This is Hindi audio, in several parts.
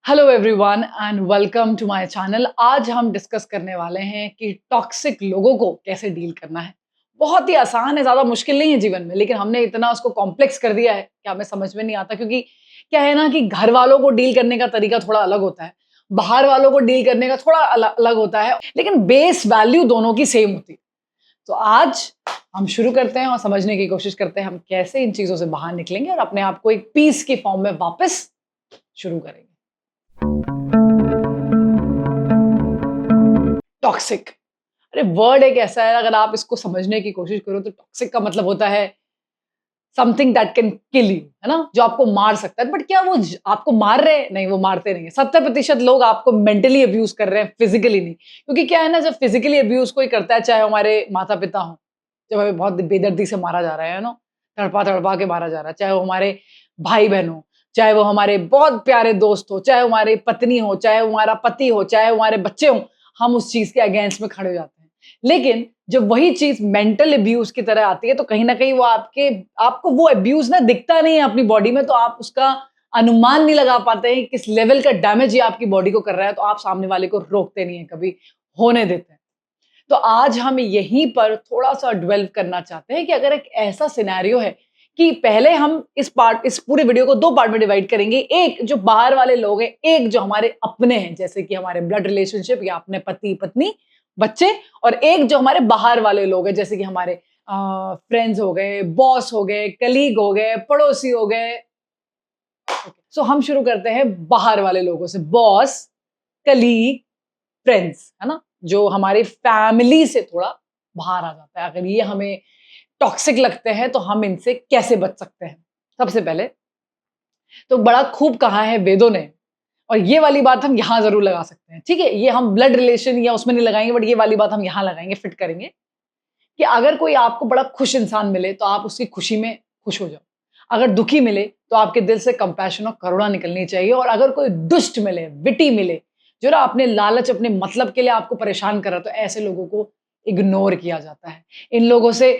Hello everyone and welcome to my channel. आज हम डिस्कस करने वाले हैं कि टॉक्सिक लोगों को कैसे डील करना है। बहुत ही आसान है, ज़्यादा मुश्किल नहीं है जीवन में, लेकिन हमने इतना उसको कॉम्प्लेक्स कर दिया है कि हमें समझ में नहीं आता। क्योंकि क्या है ना कि घर वालों को डील करने का तरीका थोड़ा अलग होता है, बाहर वालों को डील करने का थोड़ा अलग होता है, लेकिन बेस वैल्यू दोनों की सेम होती है। तो आज हम शुरू करते हैं और समझने की कोशिश करते हैं हम कैसे इन चीज़ों से बाहर निकलेंगे और अपने आप को एक पीस के फॉर्म में वापस शुरू करेंगे। टॉक्सिक, अरे वर्ड एक ऐसा है, अगर आप इसको समझने की कोशिश करो तो टॉक्सिक का मतलब होता है something that can kill you, है ना, जो आपको मार सकता है। बट क्या वो आपको मार रहे हैं? नहीं, वो मारते नहीं है। 70% लोग आपको मेंटली अब्यूज कर रहे हैं, फिजिकली नहीं। क्योंकि क्या है ना, जब फिजिकली अब्यूज कोई करता है, चाहे हमारे माता पिता हों, जब हमें बहुत बेदर्दी से मारा जा रहा है ना, तड़पा तड़पा के मारा जा रहा है, चाहे वो हमारे भाई बहन हो, चाहे वो हमारे बहुत प्यारे दोस्त हो, चाहे हमारी पत्नी हो, चाहे हमारा पति हो, चाहे हमारे बच्चे हो, हम उस चीज के अगेंस्ट में खड़े हो जाते हैं। लेकिन जब वही चीज मेंटल अब्यूज की तरह आती है, तो कहीं ना कहीं वो आपको वो अब्यूज ना दिखता नहीं है अपनी बॉडी में, तो आप उसका अनुमान नहीं लगा पाते हैं किस लेवल का डैमेज ये आपकी बॉडी को कर रहा है, तो आप सामने वाले को रोकते नहीं है, कभी होने देते हैं। तो आज हम यहीं पर थोड़ा सा डिवेल्व करना चाहते हैं कि अगर एक ऐसा सिनेरियो है कि पहले हम इस पूरे वीडियो को दो पार्ट में डिवाइड करेंगे। एक जो बाहर वाले लोग हैं, एक जो हमारे अपने हैं, जैसे कि हमारे ब्लड रिलेशनशिप या अपने पति पत्नी बच्चे, और एक जो हमारे बाहर वाले लोग हैं, जैसे कि हमारे फ्रेंड्स हो गए, बॉस हो गए, कलीग हो गए, पड़ोसी हो गए। सो हम शुरू करते हैं बाहर वाले लोगों से, बॉस, कलीग, फ्रेंड्स, है ना, जो हमारी फैमिली से थोड़ा बाहर आ जाता है। अगर ये हमें टॉक्सिक लगते हैं तो हम इनसे कैसे बच सकते हैं? सबसे पहले तो बड़ा खूब कहा है वेदों ने, और ये वाली बात हम यहां जरूर लगा सकते हैं। ठीक है, ये हम ब्लड रिलेशन या उसमें नहीं लगाएंगे, बट ये वाली बात हम यहां लगाएंगे, फिट करेंगे कि अगर कोई आपको बड़ा खुश इंसान मिले तो आप उसकी खुशी में खुश हो जाओ। अगर दुखी मिले तो आपके दिल से कंपैशन और करुणा निकलनी चाहिए। और अगर कोई दुष्ट मिले, विटी मिले, जो ना अपने लालच, अपने मतलब के लिए आपको परेशान कर रहा है, तो ऐसे लोगों को इग्नोर किया जाता है। इन लोगों से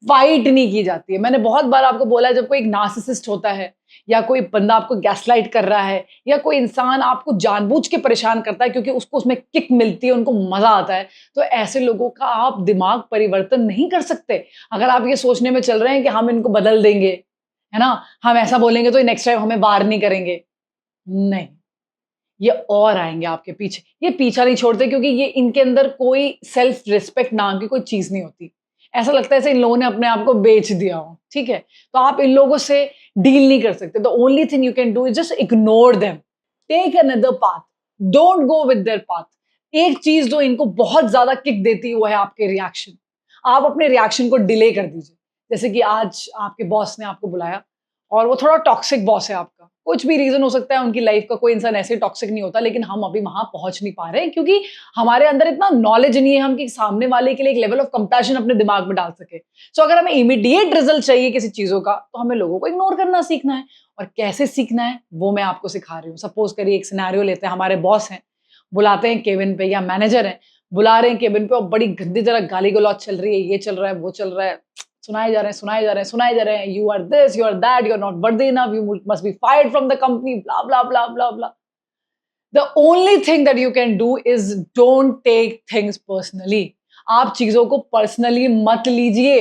फाइट नहीं की जाती है। मैंने बहुत बार आपको बोला है, जब कोई एक नार्सिसिस्ट होता है या कोई बंदा आपको गैसलाइट कर रहा है या कोई इंसान आपको जानबूझ के परेशान करता है क्योंकि उसको उसमें किक मिलती है, उनको मजा आता है, तो ऐसे लोगों का आप दिमाग परिवर्तन नहीं कर सकते। अगर आप ये सोचने में चल रहे हैं कि हम इनको बदल देंगे, है ना, हम ऐसा बोलेंगे तो नेक्स्ट टाइम हमें वार नहीं करेंगे, नहीं, ये और आएंगे आपके पीछे। ये पीछा नहीं छोड़ते क्योंकि ये इनके अंदर कोई सेल्फ रिस्पेक्ट नाम की कोई चीज नहीं होती। ऐसा लगता है जैसे इन लोगों ने अपने आप को बेच दिया हो। ठीक है, तो आप इन लोगों से डील नहीं कर सकते। The only thing you can do is just ignore them, take another path, don't go with their path. एक चीज जो इनको बहुत ज्यादा किक देती है वो है आपके रिएक्शन। आप अपने रिएक्शन को डिले कर दीजिए। जैसे कि आज आपके बॉस ने आपको बुलाया और वो थोड़ा टॉक्सिक बॉस है आपका, कुछ भी रीजन हो सकता है उनकी लाइफ का, कोई इंसान ऐसे टॉक्सिक नहीं होता, लेकिन हम अभी वहां पहुंच नहीं पा रहे हैं क्योंकि हमारे अंदर इतना नॉलेज नहीं है हम कि सामने वाले के लिए एक लेवल ऑफ कंपैशन अपने दिमाग में डाल सके। सो अगर हमें इमीडिएट रिजल्ट चाहिए किसी चीजों का, तो हमें लोगों को इग्नोर करना सीखना है। और कैसे सीखना है वो मैं आपको सिखा रही हूँ। सपोज करिए एक सिनेरियो लेते हैं, हमारे बॉस हैं, बुलाते हैं केबिन पे, या मैनेजर है, बुला रहे हैं केबिन पे और बड़ी गंदी तरह गाली गलौज चल रही है, ये चल रहा है, वो चल रहा है, सुनाए जा रहे हैं, सुनाए जा रहे हैं, सुनाए जा रहे हैं, you are this, you are that, you are not worthy enough, you must be fired from the company, blah blah blah blah blah. The only thing that you can do is don't take things personally. आप चीजों को पर्सनली मत लीजिए,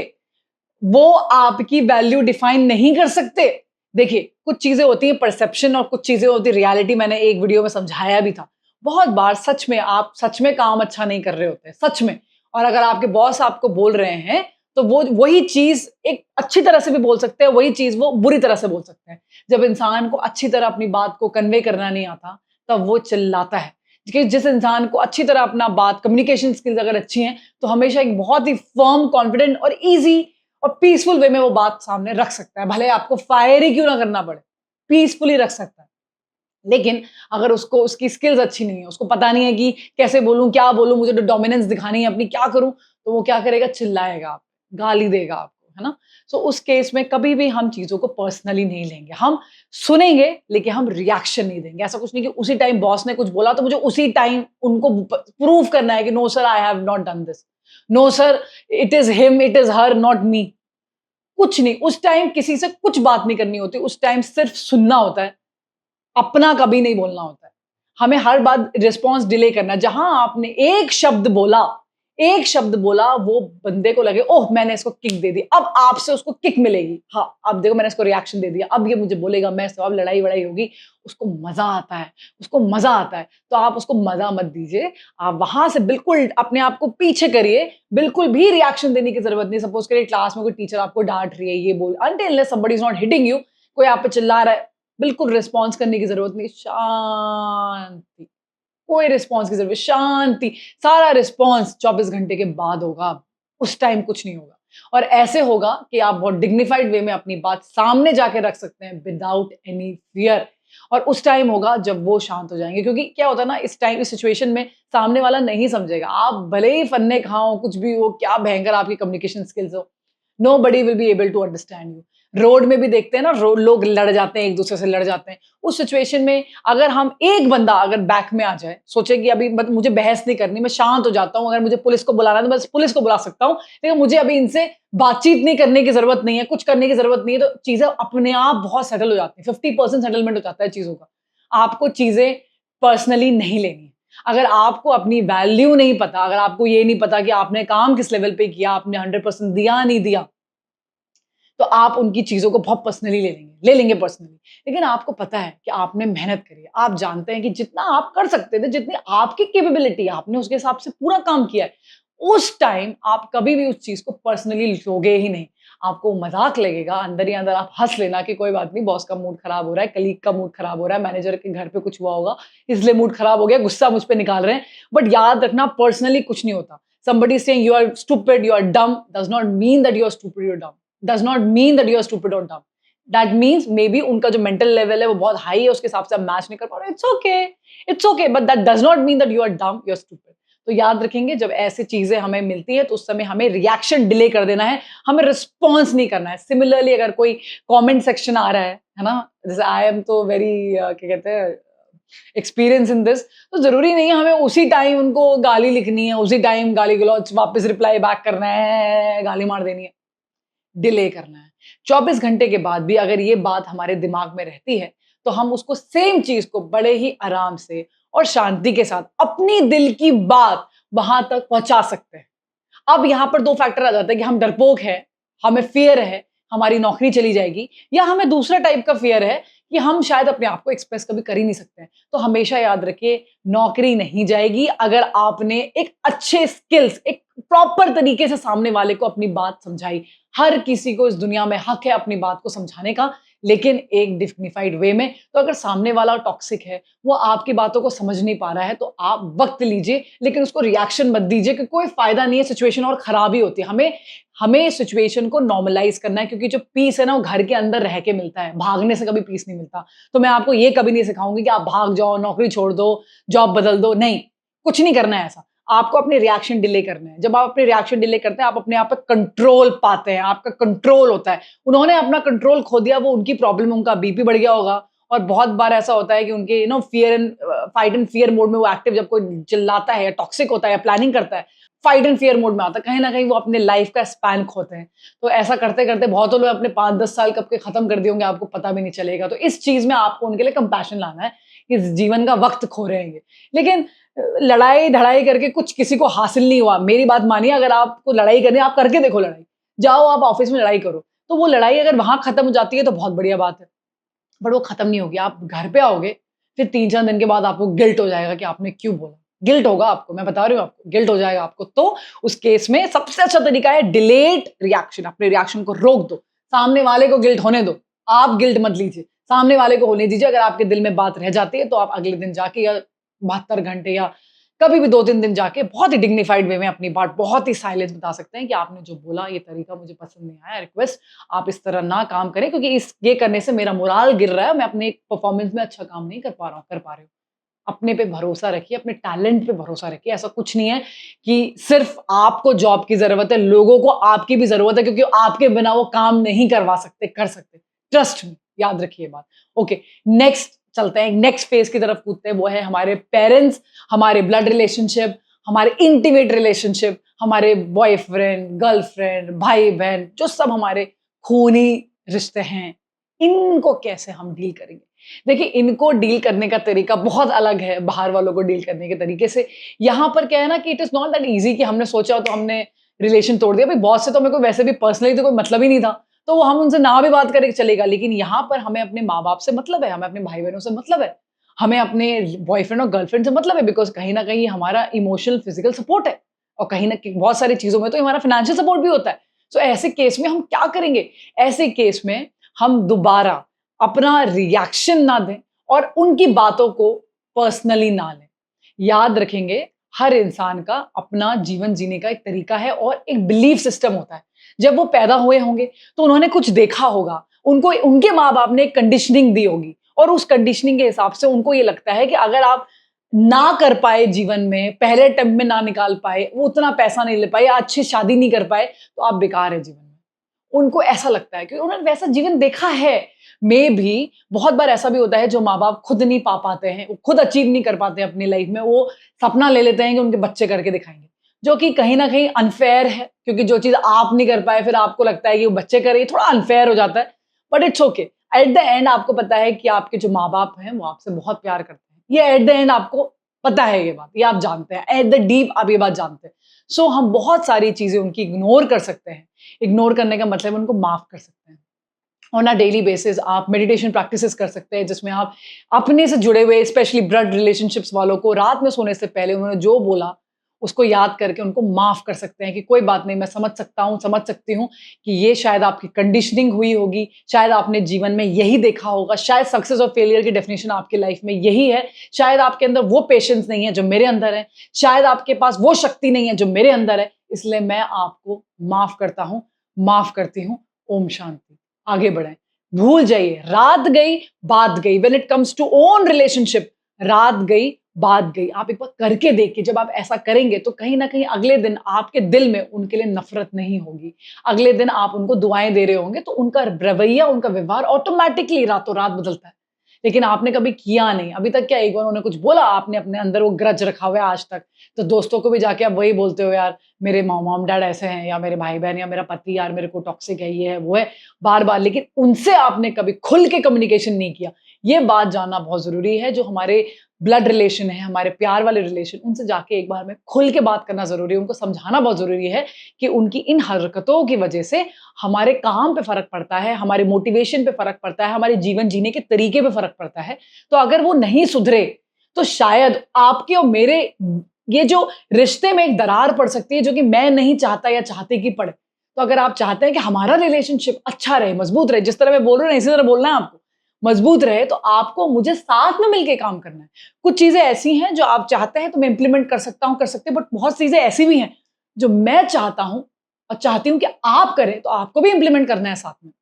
वो आपकी वैल्यू डिफाइन नहीं कर सकते। देखिए, कुछ चीजें होती हैं परसेप्शन और कुछ चीजें होती है रियलिटी। मैंने एक वीडियो में समझाया भी था बहुत बार। सच में आप सच में काम अच्छा नहीं कर रहे होते, सच में। और अगर आपके बॉस आपको बोल रहे हैं तो वो वही चीज एक अच्छी तरह से भी बोल सकते हैं, वही चीज वो बुरी तरह से बोल सकते हैं। जब इंसान को अच्छी तरह अपनी बात को कन्वे करना नहीं आता, तब वो चिल्लाता है। कि जिस इंसान को अच्छी तरह अपना बात, कम्युनिकेशन स्किल्स अगर अच्छी हैं, तो हमेशा एक बहुत ही फर्म, कॉन्फिडेंट और ईजी और पीसफुल वे में वो बात सामने रख सकता है, भले आपको फायर ही क्यों ना करना पड़े, पीसफुली रख सकता है। लेकिन अगर उसको उसकी स्किल्स अच्छी नहीं है, उसको पता नहीं है कि कैसे बोलूं, क्या बोलूं, मुझे तो डोमिनेंस दिखानी है अपनी, क्या करूं, तो वो क्या करेगा, चिल्लाएगा आप, गाली देगा आपको, है ना। सो उस केस में कभी भी हम चीजों को पर्सनली नहीं लेंगे। हम सुनेंगे लेकिन हम रिएक्शन नहीं देंगे। ऐसा कुछ नहीं कि उसी टाइम बॉस ने कुछ बोला तो मुझे उसी टाइम उनको प्रूव करना है कि no sir, I have not done this, no sir, it is him, it is her, not me. कुछ नहीं, उस टाइम किसी से कुछ बात नहीं करनी होती, उस टाइम सिर्फ सुनना होता है, अपना कभी नहीं बोलना होता है। हमें हर बार रिस्पॉन्स डिले करना, जहां आपने एक शब्द बोला, वो बंदे को लगे ओह मैंने इसको किक दे दी, अब आपसे उसको किक मिलेगी, हाँ अब देखो मैंने इसको रिएक्शन दे दिया, अब ये मुझे बोलेगा, मैं सब लड़ाई वड़ाई होगी, उसको मजा आता है, तो आप उसको मजा मत दीजिए, आप वहां से बिल्कुल अपने आप को पीछे करिए, बिल्कुल भी रिएक्शन देने की जरूरत नहीं। सपोज करिए क्लास में कोई टीचर आपको डांट रही है, ये बोल, until somebody is not hitting you, कोई आप पे चिल्ला रहा है, बिल्कुल रिस्पॉन्स करने की जरूरत नहीं, शांति, कोई रिस्पॉन्स की जरूरत, शांति, सारा रिस्पॉन्स 24 घंटे के बाद होगा, उस टाइम कुछ नहीं होगा। और ऐसे होगा कि आप बहुत डिग्निफाइड वे में अपनी बात सामने जाके रख सकते हैं विदाउट एनी फियर। और उस टाइम होगा जब वो शांत हो जाएंगे, क्योंकि क्या होता है ना, इस टाइम इस सिचुएशन में सामने वाला नहीं समझेगा, आप भले ही फन्ने खाओ, कुछ भी हो, क्या भयंकर आपकी कम्युनिकेशन स्किल्स हो, nobody will be able to understand you। Road में भी देखते हैं ना, लोग लड़ जाते हैं, एक दूसरे से लड़ जाते हैं, उस सिचुएशन में अगर हम एक बंदा अगर बैक में आ जाए, सोचे कि अभी मुझे बहस नहीं करनी, मैं शांत हो जाता हूँ, अगर मुझे पुलिस को बुलाना है तो बस पुलिस को बुला सकता हूँ, लेकिन मुझे अभी इनसे बातचीत नहीं करने की जरूरत नहीं है, कुछ करने की जरूरत नहीं है, तो चीजें अपने आप बहुत सेटल हो जाती है, 50% सेटलमेंट हो जाता है चीजों का। आपको चीजें पर्सनली नहीं लेनी है। अगर आपको अपनी वैल्यू नहीं पता, अगर आपको ये नहीं पता कि आपने काम किस लेवल पे किया, आपने 100% दिया नहीं दिया, तो आप उनकी चीज़ों को बहुत पर्सनली ले लेंगे पर्सनली। लेकिन आपको पता है कि आपने मेहनत करी है, आप जानते हैं कि जितना आप कर सकते थे, जितनी आपकी कैपेबिलिटी है, आपने उसके हिसाब से पूरा काम किया है। उस टाइम आप कभी भी उस चीज़ को पर्सनली लोगे ही नहीं। आपको मज़ाक लगेगा, अंदर ही अंदर आप हँस लेना कि कोई बात नहीं, बॉस का मूड खराब हो रहा है, कलीग का मूड खराब हो रहा है, मैनेजर के घर पे कुछ हुआ होगा, इसलिए मूड खराब हो गया, गुस्सा मुझ पे निकाल रहे हैं। बट याद रखना, पर्सनली कुछ नहीं होता। Somebody is saying you are stupid, you are dumb, does not mean that you are stupid, you are dumb, does not mean that you are stupid or dumb. That means maybe उनका जो मेंटल लेवल है वो बहुत हाई है, उसके हिसाब से आप मैच नहीं कर पा रहे, it's okay, but that does not mean that you are dumb, you are stupid. तो याद रखेंगे, जब ऐसी चीजें हमें मिलती है तो उस समय हमें रिएक्शन डिले कर देना है, हमें रिस्पॉन्स नहीं करना है। सिमिलरली अगर कोई कमेंट सेक्शन आ रहा है ना, जैसे आई एम तो वेरी क्या कहते हैं एक्सपीरियंस इन दिस, तो जरूरी नहीं है हमें उसी टाइम उनको गाली लिखनी है, उसी टाइम गाली गलौज वापस रिप्लाई बैक करना है, गाली मार देनी है, डिले करना है। 24 घंटे के बाद भी अगर ये बात हमारे दिमाग में रहती है, तो हम उसको सेम चीज को बड़े ही आराम से और शांति के साथ अपनी दिल की बात वहां तक पहुंचा सकते हैं। अब यहाँ पर दो फैक्टर आ जाते हैं कि हम डरपोक है, हमें फियर है, हमारी नौकरी चली जाएगी, या हमें दूसरा टाइप का फियर है कि हम शायद अपने आप को एक्सप्रेस कभी कर ही नहीं सकते हैं। तो हमेशा याद रखिए, नौकरी नहीं जाएगी अगर आपने एक अच्छे स्किल्स, एक प्रॉपर तरीके से सामने वाले को अपनी बात समझाई। हर किसी को इस दुनिया में हक है अपनी बात को समझाने का, लेकिन एक डिग्निफाइड वे में। तो अगर सामने वाला टॉक्सिक है, वो आपकी बातों को समझ नहीं पा रहा है, तो आप वक्त लीजिए, लेकिन उसको रिएक्शन मत दीजिए, कि कोई फायदा नहीं है, सिचुएशन और खराब ही होती है। हमें सिचुएशन को नॉर्मलाइज करना है, क्योंकि जो पीस है ना, वो घर के अंदर रह के मिलता है, भागने से कभी पीस नहीं मिलता। तो मैं आपको ये कभी नहीं सिखाऊंगी कि आप भाग जाओ, नौकरी छोड़ दो, जॉब बदल दो, नहीं, कुछ नहीं करना है ऐसा। आपको अपने रिएक्शन डिले करने हैं। जब आप अपने रिएक्शन डिले करते हैं, आप अपने आप पे कंट्रोल पाते हैं, आपका कंट्रोल होता है। उन्होंने अपना कंट्रोल खो दिया, वो उनकी प्रॉब्लम, उनका बीपी बढ़ गया होगा। और बहुत बार ऐसा होता है कि उनके fear and fight and fear mode में वो एक्टिव, जब कोई चिल्लाता है या टॉक्सिक होता है या प्लानिंग करता है, फाइट एंड फियर मोड में आता है, कहीं ना कहीं वो अपने लाइफ का स्पैन खोते हैं। तो ऐसा करते करते बहुतों लोग अपने 5-10 साल कब के खत्म कर दिए होंगे, आपको पता भी नहीं चलेगा। तो इस चीज में आपको उनके लिए कंपैशन लाना है, इस जीवन का वक्त खो रहे हैं ये। लेकिन लड़ाई धड़ाई करके कुछ किसी को हासिल नहीं हुआ। मेरी बात मानिए, अगर आपको लड़ाई करनी है, आप करके देखो लड़ाई, जाओ आप ऑफिस में लड़ाई करो, तो वो लड़ाई अगर वहां खत्म हो जाती है तो बहुत बढ़िया बात है, बट वो खत्म नहीं होगी। आप घर पे आओगे, फिर 3-4 दिन के बाद आपको गिल्ट हो जाएगा कि आपने क्यों बोला। गिल्ट होगा आपको, मैं बता रही हूँ आपको, गिल्ट हो जाएगा आपको। तो उस केस में सबसे अच्छा तरीका है डिलेड रिएक्शन। अपने रिएक्शन को रोक दो, सामने वाले को गिल्ट होने दो, आप गिल्ट मत लीजिए, सामने वाले को होने दीजिए। अगर आपके दिल में बात रह जाती है, तो आप अगले दिन जाके, या 72 घंटे, या कभी भी 2-3 दिन जाके बहुत ही डिग्निफाइड वे में अपनी बात बहुत ही साइलेंस बता सकते हैं कि आपने जो बोला, ये तरीका मुझे पसंद नहीं आया, रिक्वेस्ट आप इस तरह ना काम करें, क्योंकि ये करने से मेरा मोराल गिर रहा है, मैं अपने परफॉर्मेंस में अच्छा काम नहीं कर पा रही हूँ। अपने पे भरोसा रखिए, अपने टैलेंट पे भरोसा रखिए। ऐसा कुछ नहीं है कि सिर्फ आपको जॉब की जरूरत है, लोगों को आपकी भी जरूरत है, क्योंकि आपके बिना वो काम नहीं करवा सकते, कर सकते। ट्रस्ट मी, याद रखिए बात। ओके, नेक्स्ट चलते हैं, नेक्स्ट फेज की तरफ कूदते हैं। वो है हमारे पेरेंट्स, हमारे ब्लड रिलेशनशिप, हमारे इंटीमेट रिलेशनशिप, हमारे बॉयफ्रेंड, गर्लफ्रेंड, भाई बहन, जो सब हमारे खूनी रिश्ते हैं, इनको कैसे हम डील करेंगे। देखिए, इनको डील करने का तरीका बहुत अलग है बाहर वालों को डील करने के तरीके से। यहाँ पर क्या है ना कि it is not that easy कि हमने सोचा तो हमने रिलेशन तोड़ दिया। भई बॉस से तो मेरे को वैसे भी पर्सनली तो कोई मतलब ही नहीं था, तो वो हम उनसे ना भी बात करें चलेगा। लेकिन यहाँ पर हमें अपने माँ-बाप से मतलब है, हमें अपने भाई-बहनों से मतलब है, हमें अपने बॉयफ्रेंड और गर्लफ्रेंड से मतलब है बिकॉज़ कहीं न कहीं हमारा इमोशनल, फिज़िकल सपोर्ट है और कहीं न कहीं बहुत सारी चीज़ों में तो हमारा फाइनेंशियल सपोर्ट भी होता है। सो ऐसे केस में हम क्या करेंगे? ऐसे केस में हम दोबारा अपना रिएक्शन ना दें और उनकी बातों को पर्सनली ना लें। याद रखेंगे, हर इंसान का अपना जीवन जीने का एक तरीका है और एक बिलीफ सिस्टम होता है। जब वो पैदा हुए होंगे, तो उन्होंने कुछ देखा होगा, उनको उनके माँ-बाप ने एक कंडीशनिंग दी होगी और उस कंडीशनिंग के हिसाब से उनको ये लगता है कि अगर आप ना कर पाए जीवन में, पहले अटेम्प्ट में ना निकाल पाए, वो उतना पैसा नहीं ले पाए या अच्छी शादी नहीं कर पाए, तो आप बेकार हैं जीवन में। उनको ऐसा लगता है क्योंकि उन्होंने वैसा जीवन देखा है। मेबी बहुत बार ऐसा भी होता है जो माँ-बाप खुद नहीं पा पाते हैं, वो खुद अचीव नहीं कर पाते हैं अपनी लाइफ में, वो सपना ले लेते हैं कि उनके बच्चे करके दिखाएँगे। जो कि कहीं न कहीं अनफेयर है क्योंकि जो चीज़ आप नहीं कर पाए फिर आपको लगता है कि वो बच्चे करें, ये थोड़ा अनफेयर हो जाता है। But it's okay. At the end आपको पता है कि आपके जो माँ-बाप हैं, वो आपसे बहुत प्यार करते हैं। ये एट द एंड आपको पता है ये बात, ये आप जानते हैं। एट द डीप आप ये बात जानते हैं। सो हम बहुत सारी चीज़ें उनकी इग्नोर कर सकते हैं। इग्नोर करने का मतलब उनको माफ़ कर सकते हैं। ऑन अ डेली बेसिस आप मेडिटेशन प्रैक्टिसेस कर सकते हैं जिसमें आप अपने से जुड़े हुए स्पेशली ब्लड रिलेशनशिप्स वालों को रात में सोने से पहले उन्होंने जो बोला उसको याद करके उनको माफ कर सकते हैं कि कोई बात नहीं, मैं समझ सकता हूँ, समझ सकती हूँ कि ये शायद आपकी कंडीशनिंग हुई होगी, शायद आपने जीवन में यही देखा होगा, शायद सक्सेस और फेलियर की डेफिनेशन आपकी लाइफ में यही है, शायद आपके अंदर वो पेशेंस नहीं है जो मेरे अंदर है, शायद आपके पास वो शक्ति नहीं है जो मेरे अंदर है, इसलिए मैं आपको माफ करता हूँ, माफ करती हूँ। ओम शांति। आगे बढ़ें। भूल जाइए, रात गई, बात गई। When it comes to own relationship, रात गई, बात गई। आप एक बार करके देखिए, जब आप ऐसा करेंगे तो कहीं न कहीं अगले दिन आपके दिल में उनके लिए नफ़रत नहीं होगी। अगले दिन आप उनको दुआएँ दे रहे होंगे तो उनका रवैया, उनका व्यवहार ऑटोमैटिकली रातों-रात बदलता है। लेकिन आपने कभी किया नहीं, अभी तक क्या एक बार उन्होंने कुछ बोला, आपने अपने अंदर वो ग्रज रखा हुआ है आज तक, तो दोस्तों को भी जाके आप वही बोलते हो, यार मेरे मॉम-डैड ऐसे हैं या मेरे भाई-बहन या मेरा पति यार मेरे को टॉक्सिक है, ये है, वो है, बार-बार। लेकिन उनसे आपने कभी खुल के कम्युनिकेशन नहीं किया। ये बात जानना बहुत ज़रूरी है, जो हमारे ब्लड रिलेशन है, हमारे प्यार वाले रिलेशन, उनसे जाके एक बार में खुल के बात करना ज़रूरी है, उनको समझाना बहुत ज़रूरी है कि उनकी इन हरकतों की वजह से हमारे काम पे फ़र्क पड़ता है, हमारे मोटिवेशन पे फ़र्क पड़ता है, हमारे जीवन जीने के तरीके पे फ़र्क पड़ता है। तो अगर वो नहीं सुधरे, तो शायद आपके और मेरे ये जो रिश्ते में एक दरार पड़ सकती है, जो कि मैं नहीं चाहता या चाहती कि पड़े। तो अगर आप चाहते हैं कि हमारा रिलेशनशिप अच्छा रहे, मज़बूत रहे, जिस तरह मैं बोल रही हूँ ना, इसी तरह बोलना है आपको। मज़बूत रहे, तो आपको मुझे साथ में मिलके काम करना है। कुछ चीज़ें ऐसी हैं जो आप चाहते हैं तो मैं इम्प्लीमेंट कर सकता हूँ, कर सकते हैं, बट बहुत चीज़ें ऐसी भी हैं, जो मैं चाहता हूँ और चाहती हूँ कि आप करें, तो आपको भी इम्प्लीमेंट करना है साथ में।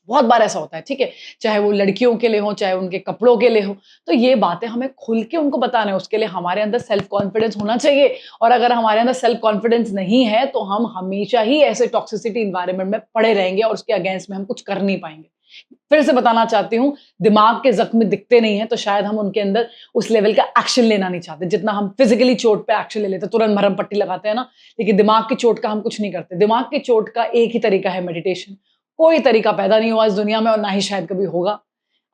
बहुत बार ऐसा होता है, ठीक है? चाहे वो लड़कियों के लिए हो, चाहे उनके कपड़ों के लिए हो, तो ये बातें हमें खुल के उनको बताना है। उसके लिए हमारे अंदर सेल्फ कॉन्फिडेंस होना चाहिए और अगर हमारे अंदर सेल्फ कॉन्फिडेंस नहीं है, तो हम हमेशा ही ऐसे टॉक्सिसिटी एनवायरनमेंट में पड़े रहेंगे और उसके अगेंस्ट में हम कुछ कर नहीं पाएँगे। फिर से बताना चाहती हूँ, दिमाग के ज़ख्म दिखते नहीं हैं, तो शायद हम उनके अंदर उस लेवल का एक्शन लेना नहीं चाहते, जितना हम फिज़िकली चोट पे एक्शन ले लेते हैं, तुरंत मरहम पट्टी लगाते हैं ना, लेकिन दिमाग की चोट का हम कुछ नहीं करते। दिमाग की चोट का एक ही तरीका है मेडिटेशन। कोई तरीका पैदा नहीं हुआ इस दुनिया में और ना ही शायद कभी होगा।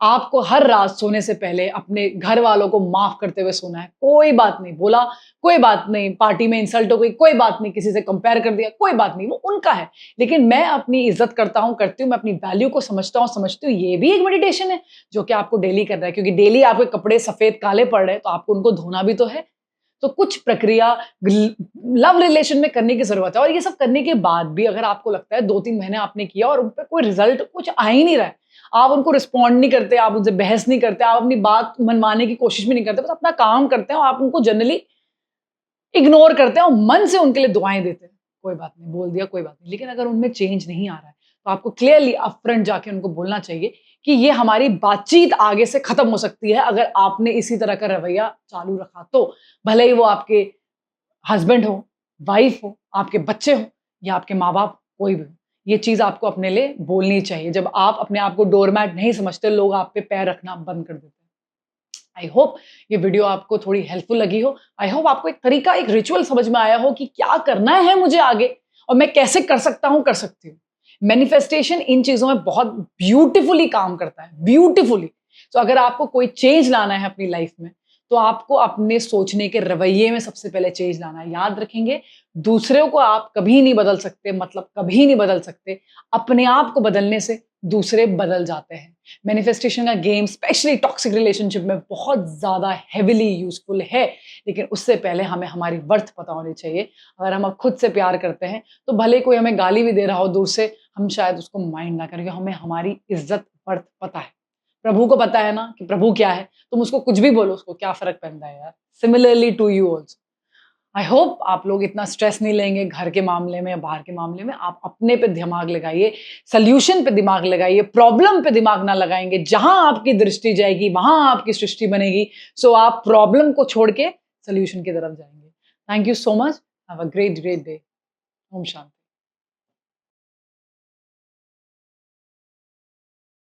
आपको हर रात सोने से पहले अपने घर वालों को माफ़ करते हुए सोना है। कोई बात नहीं बोला, कोई बात नहीं, पार्टी में इंसल्ट हो गई, कोई बात नहीं, किसी से कंपेयर कर दिया, कोई बात नहीं, वो उनका है। लेकिन मैं अपनी इज़्ज़त करता हूँ, करती हूँ, मैं अपनी वैल्यू को समझता हूँ, समझती हूँ, ये भी एक मेडिटेशन है, जो कि आपको डेली करना है क्योंकि डेली आपके कपड़े सफ़ेद काले पड़ रहे हैं, तो आपको उनको धोना भी तो है। तो कुछ प्रक्रिया लव रिलेशन में करने की ज़रूरत है और ये सब करने के बाद भी अगर आपको लगता है 2-3 महीने आपने किया और उन पे कोई रिज़ल्ट कुछ आ ही नहीं रहा है, आप उनको रिस्पॉन्ड नहीं करते, आप उनसे बहस नहीं करते, आप अपनी बात मनवाने की कोशिश भी नहीं करते, बस अपना काम करते हैं और आप उनको जनरली इग्नोर करते हैं और मन से उनके लिए दुआएँ देते हैं। कोई बात नहीं, बोल दिया कोई बात नहीं। लेकिन अगर उनमें चेंज नहीं आ रहा है, तो आपको क्लियरली अपफ्रंट जाके उनको बोलना चाहिए कि ये हमारी बातचीत आगे से खत्म हो सकती है अगर आपने इसी तरह का रवैया चालू रखा तो। भले ही वो आपके हस्बैंड हो, वाइफ हो, आपके बच्चे हों या आपके माँ-बाप, कोई भी हो। ये चीज़ आपको अपने लिए बोलनी चाहिए। जब आप अपने आप को डोरमैट नहीं समझते, लोग आप पे पैर रखना बंद कर देते हैं। आई होप ये वीडियो आपको थोड़ी हेल्पफुल लगी हो। आई होप आपको एक तरीका, एक रिचुअल समझ में आया हो कि क्या करना है मुझे आगे और मैं कैसे कर सकता हूँ, कर सकती हूँ। मैनिफेस्टेशन इन चीज़ों में बहुत ब्यूटीफुली काम करता है, ब्यूटीफुली। तो अगर आपको कोई चेंज लाना है अपनी लाइफ में, तो आपको अपने सोचने के रवैये में सबसे पहले चेंज लाना है। याद रखेंगे, दूसरों को आप कभी नहीं बदल सकते, मतलब कभी नहीं बदल सकते। अपने आप को बदलने से दूसरे बदल जाते हैं। मैनिफेस्टेशन का गेम स्पेशली टॉक्सिक रिलेशनशिप में बहुत ज़्यादा हेविली यूज़फुल है, लेकिन उससे पहले हमें हमारी वर्थ पता होनी चाहिए। अगर हम अब खुद से प्यार करते हैं, तो भले कोई हमें गाली भी दे रहा हो दूर से, हम शायद उसको माइंड ना करें, क्योंकि हमें हमारी इज़्ज़त, वर्थ पता है। प्रभु को पता है ना कि प्रभु क्या है, तुम उसको कुछ भी बोलो, उसको क्या फ़र्क पड़ता है यार। Similarly to you also. I hope आप लोग इतना स्ट्रेस नहीं लेंगे घर के मामले में या बाहर के मामले में। आप अपने पे दिमाग लगाइए, सॉल्यूशन पे दिमाग लगाइए, प्रॉब्लम पे दिमाग ना लगाएँगे। जहाँ आपकी दृष्टि जाएगी, वहाँ आपकी सृष्टि बनेगी। सो आप प्रॉब्लम को छोड़ के सॉल्यूशन की तरफ जाएँगे। Thank you so much. Have a great day. ओम शांति।